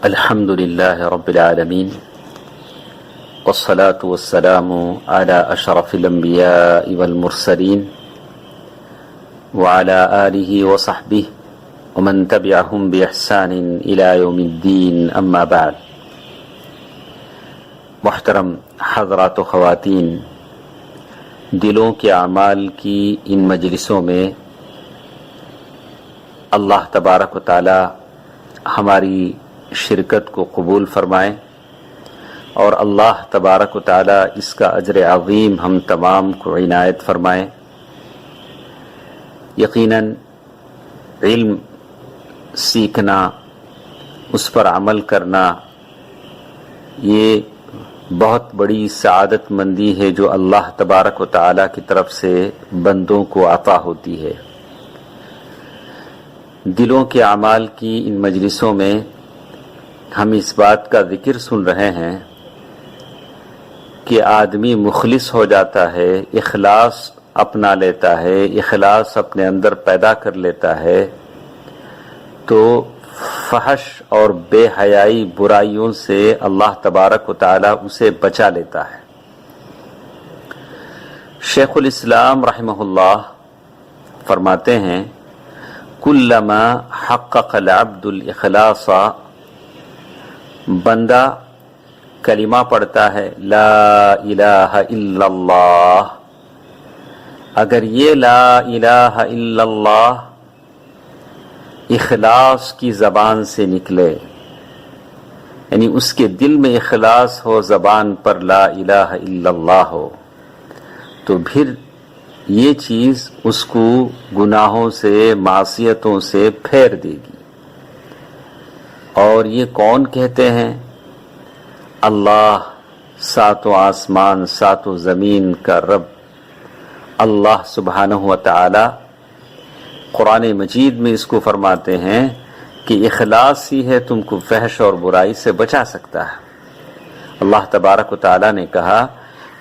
الحمد لله رب العالمين والصلاة والسلام على أشرف الأنبياء والمرسلين وعلى آله وصحبه ومن تبعهم بإحسان إلى يوم الدين أما بعد. محترم حضرات و خواتین، دلوں کے اعمال کی ان مجلسوں میں اللہ تبارک و تعالی ہماری شرکت کو قبول فرمائے اور اللہ تبارک و تعالی اس کا اجر عظیم ہم تمام کو عنایت فرمائے. یقیناً علم سیکھنا، اس پر عمل کرنا، یہ بہت بڑی سعادت مندی ہے جو اللہ تبارک و تعالی کی طرف سے بندوں کو عطا ہوتی ہے. دلوں کے اعمال کی ان مجلسوں میں ہم اس بات کا ذکر سن رہے ہیں کہ آدمی مخلص ہو جاتا ہے، اخلاص اپنا لیتا ہے، اخلاص اپنے اندر پیدا کر لیتا ہے تو فحش اور بے حیائی برائیوں سے اللہ تبارک و تعالی اسے بچا لیتا ہے. شیخ الاسلام رحمہ اللہ فرماتے ہیں کلما حقق العبد الاخلاص، بندہ کلمہ پڑھتا ہے لا الہ الا اللہ، اگر یہ لا الہ الا اللہ اخلاص کی زبان سے نکلے، یعنی اس کے دل میں اخلاص ہو، زبان پر لا الہ الا اللہ ہو، تو پھر یہ چیز اس کو گناہوں سے، معصیتوں سے پھیر دے گی. اور یہ کون کہتے ہیں؟ اللہ، ساتوں آسمان ساتوں زمین کا رب اللہ سبحانہ و تعالی قرآن مجید میں اس کو فرماتے ہیں کہ اخلاص ہی ہے تم کو فحش اور برائی سے بچا سکتا ہے. اللہ تبارک و تعالی نے کہا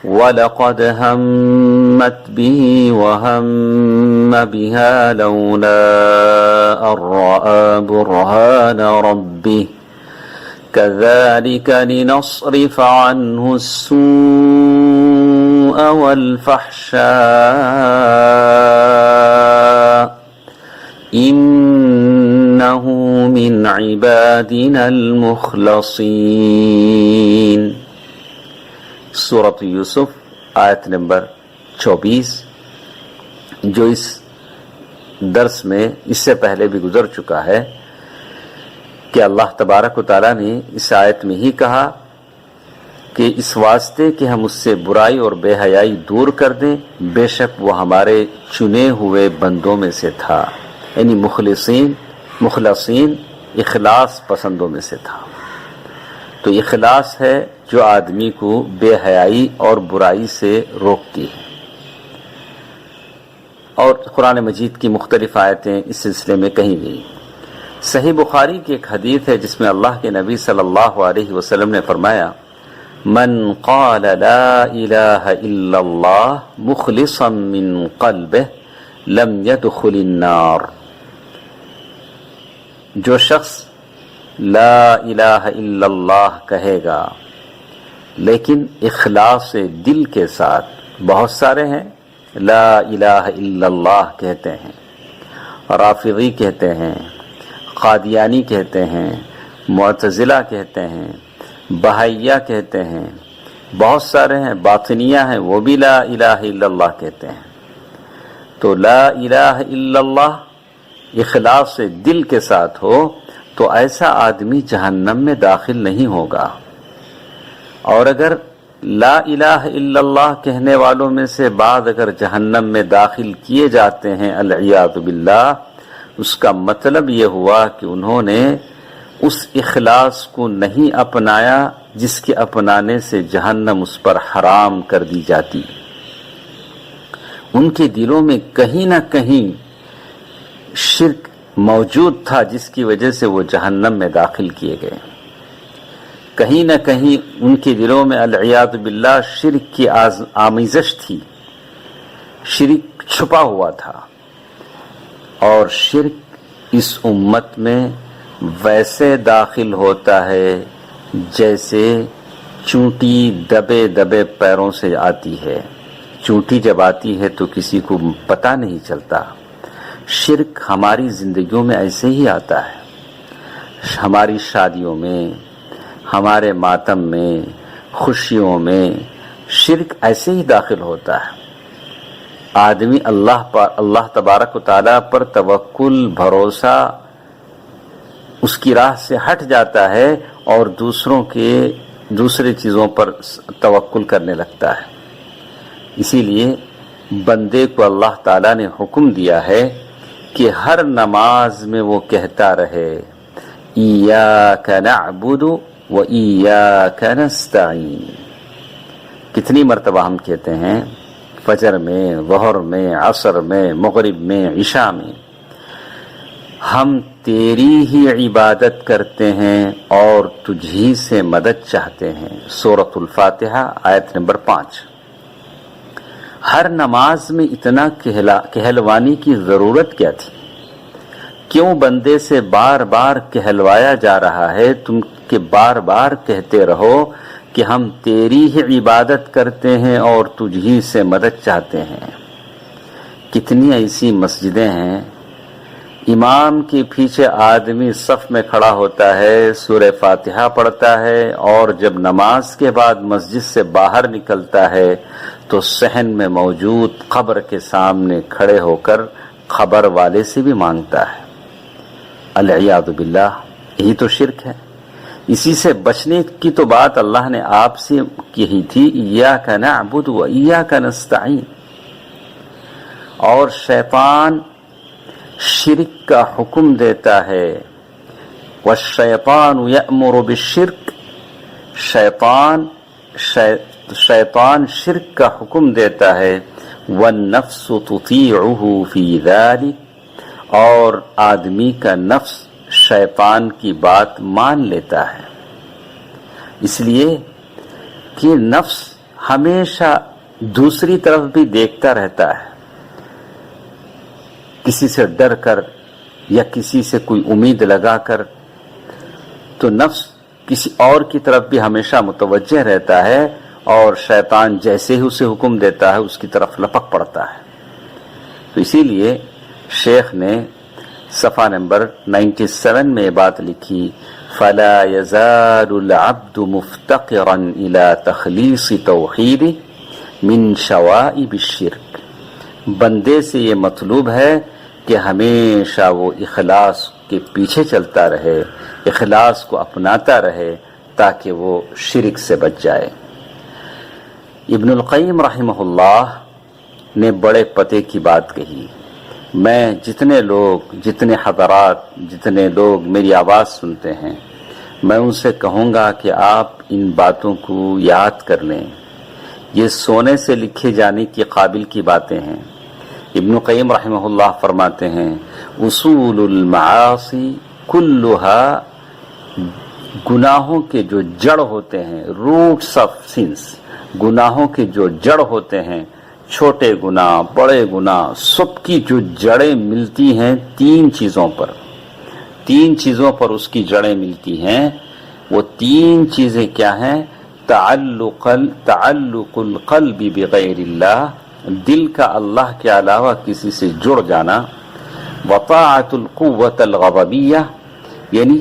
وَلَقَدْ هَمَّتْ بِهِ وَهَمَّ بِهَا لَوْلَا أَن رَّأَىٰ بُرْهَانَ رَبِّهِ كَذَٰلِكَ لِنَصْرِفَ عَنْهُ السُّوءَ وَالْفَحْشَاءَ إِنَّهُ مِنْ عِبَادِنَا الْمُخْلَصِينَ. سورۃ یوسف آیت نمبر 24، جو اس درس میں اس سے پہلے بھی گزر چکا ہے کہ اللہ تبارک و تعالیٰ نے اس آیت میں ہی کہا کہ اس واسطے کہ ہم اس سے برائی اور بے حیائی دور کر دیں، بے شک وہ ہمارے چنے ہوئے بندوں میں سے تھا، یعنی مخلصین اخلاص پسندوں میں سے تھا. تو اخلاص ہے جو آدمی کو بے حیائی اور برائی سے روکتی ہے. اور قرآن مجید کی مختلف آیتیں اس سلسلے میں کہیں گئی. صحیح بخاری کی ایک حدیث ہے جس میں اللہ کے نبی صلی اللہ علیہ وسلم نے فرمایا من قال لا الہ الا اللہ مخلصا من قلبہ لم يدخل النار. جو شخص لا الہ الا اللہ کہے گا لیکن اخلاص سے دل کے ساتھ، بہت سارے ہیں لا الہ الا اللہ کہتے ہیں، رافضی کہتے ہیں، قادیانی کہتے ہیں، معتزلہ کہتے ہیں، بہائیہ کہتے ہیں، بہت سارے ہیں، باطنیہ ہیں، وہ بھی لا الہ الا اللہ کہتے ہیں. تو لا الہ الا اللہ اخلاص سے دل کے ساتھ ہو تو ایسا آدمی جہنم میں داخل نہیں ہوگا. اور اگر لا الہ الا اللہ کہنے والوں میں سے بعض اگر جہنم میں داخل کیے جاتے ہیں العیاذ باللہ، اس کا مطلب یہ ہوا کہ انہوں نے اس اخلاص کو نہیں اپنایا جس کے اپنانے سے جہنم اس پر حرام کر دی جاتی. ان کے دلوں میں کہیں نہ کہیں شرک موجود تھا جس کی وجہ سے وہ جہنم میں داخل کیے گئے. کہیں نہ کہیں ان کے دلوں میں العیاذ باللہ شرک کی آمیزش تھی، شرک چھپا ہوا تھا. اور شرک اس امت میں ویسے داخل ہوتا ہے جیسے چونٹی دبے دبے پیروں سے آتی ہے۔ چونٹی جب آتی ہے تو کسی کو پتہ نہیں چلتا۔ شرک ہماری زندگیوں میں ایسے ہی آتا ہے، ہماری شادیوں میں، ہمارے ماتم میں، خوشیوں میں شرک ایسے ہی داخل ہوتا ہے۔ آدمی اللہ تبارک و تعالیٰ پر توکل، بھروسہ اس کی راہ سے ہٹ جاتا ہے اور دوسرے چیزوں پر توکل کرنے لگتا ہے۔ اسی لیے بندے کو اللہ تعالیٰ نے حکم دیا ہے کہ ہر نماز میں وہ کہتا رہے ایاک نعبد و ایاک نستعین۔ کتنی مرتبہ ہم کہتے ہیں فجر میں، ظہر میں، عصر میں، مغرب میں، عشاء میں، ہم تیری ہی عبادت کرتے ہیں اور تجھی سے مدد چاہتے ہیں۔ سورۃ الفاتحہ آیت نمبر 5۔ ہر نماز میں اتنا کہلوانے کی ضرورت کیا تھی؟ کیوں بندے سے بار بار کہلوایا جا رہا ہے تم کہ بار بار کہتے رہو کہ ہم تیری ہی عبادت کرتے ہیں اور تجھی سے مدد چاہتے ہیں؟ کتنی ایسی مسجدیں ہیں، امام کے پیچھے آدمی صف میں کھڑا ہوتا ہے، سورہ فاتحہ پڑھتا ہے، اور جب نماز کے بعد مسجد سے باہر نکلتا ہے تو صحن میں موجود قبر کے سامنے کھڑے ہو کر خبر والے سے بھی مانگتا ہے۔ العیاذ باللہ، یہی تو شرک ہے۔ اسی سے بچنے کی تو بات اللہ نے آپ سے کہی تھی، ایاک نعبد و ایاک نستعین۔ اور شیطان شرک کا حکم دیتا ہے، والشیطان یأمر بالشرک، شیطان شرک کا حکم دیتا ہے، والنفس تطیعہ فی ذلک، اور آدمی کا نفس شیطان کی بات مان لیتا ہے۔ اس لیے کہ نفس ہمیشہ دوسری طرف بھی دیکھتا رہتا ہے، کسی سے ڈر کر یا کسی سے کوئی امید لگا کر، تو نفس کسی اور کی طرف بھی ہمیشہ متوجہ رہتا ہے، اور شیطان جیسے ہی اسے حکم دیتا ہے اس کی طرف لپک پڑتا ہے۔ تو اسی لیے شیخ نے صفحہ نمبر 97 میں یہ بات لکھی، فلا يزال العبد مفتقرا الى تخلیص توحید من شوائب الشرک۔ بندے سے یہ مطلوب ہے کہ ہمیشہ وہ اخلاص کے پیچھے چلتا رہے، اخلاص کو اپناتا رہے تاکہ وہ شرک سے بچ جائے۔ ابن القیم رحمہ اللہ نے بڑے پتے کی بات کہی۔ میں جتنے حضرات، جتنے لوگ میری آواز سنتے ہیں، میں ان سے کہوں گا کہ آپ ان باتوں کو یاد کر لیں۔ یہ سونے سے لکھے جانے کی قابل کی باتیں ہیں۔ ابن قیم رحمہ اللہ فرماتے ہیں، اصول المعاصی کلھا، گناہوں کے جو جڑ ہوتے ہیں، روٹس آف سنس، گناہوں کے جو جڑ ہوتے ہیں، چھوٹے گناہ، بڑے گناہ، سب کی جو جڑیں ملتی ہیں تین چیزوں پر اس کی جڑیں ملتی ہیں۔ وہ تین چیزیں کیا ہیں؟ تعلق القلب بغیر اللہ، دل کا اللہ کے علاوہ کسی سے جڑ جانا، وطاعت القوت الغضبیہ، یعنی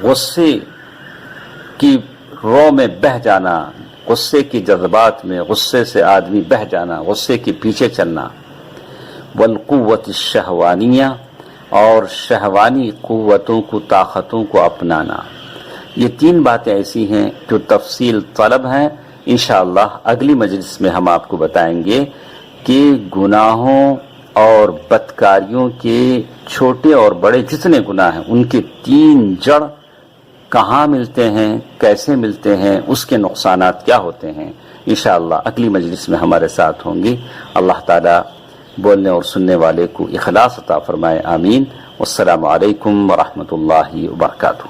غصے کی رو میں بہہ جانا، غصے کے جذبات میں، غصے سے آدمی بہہ جانا، غصے کے پیچھے چلنا، والقوت الشہوانیہ، اور شہوانی قوتوں کو، طاقتوں کو اپنانا۔ یہ تین باتیں ایسی ہیں جو تفصیل طلب ہیں، انشاءاللہ اگلی مجلس میں ہم آپ کو بتائیں گے کہ گناہوں اور بدکاریوں کے چھوٹے اور بڑے جتنے گناہ ہیں ان کے تین جڑ کہاں ملتے ہیں، کیسے ملتے ہیں، اس کے نقصانات کیا ہوتے ہیں۔ انشاءاللہ اگلی مجلس میں ہمارے ساتھ ہوں گی۔ اللہ تعالیٰ بولنے اور سننے والے کو اخلاص عطا فرمائے، آمین۔ والسلام علیکم ورحمۃ اللہ وبرکاتہ۔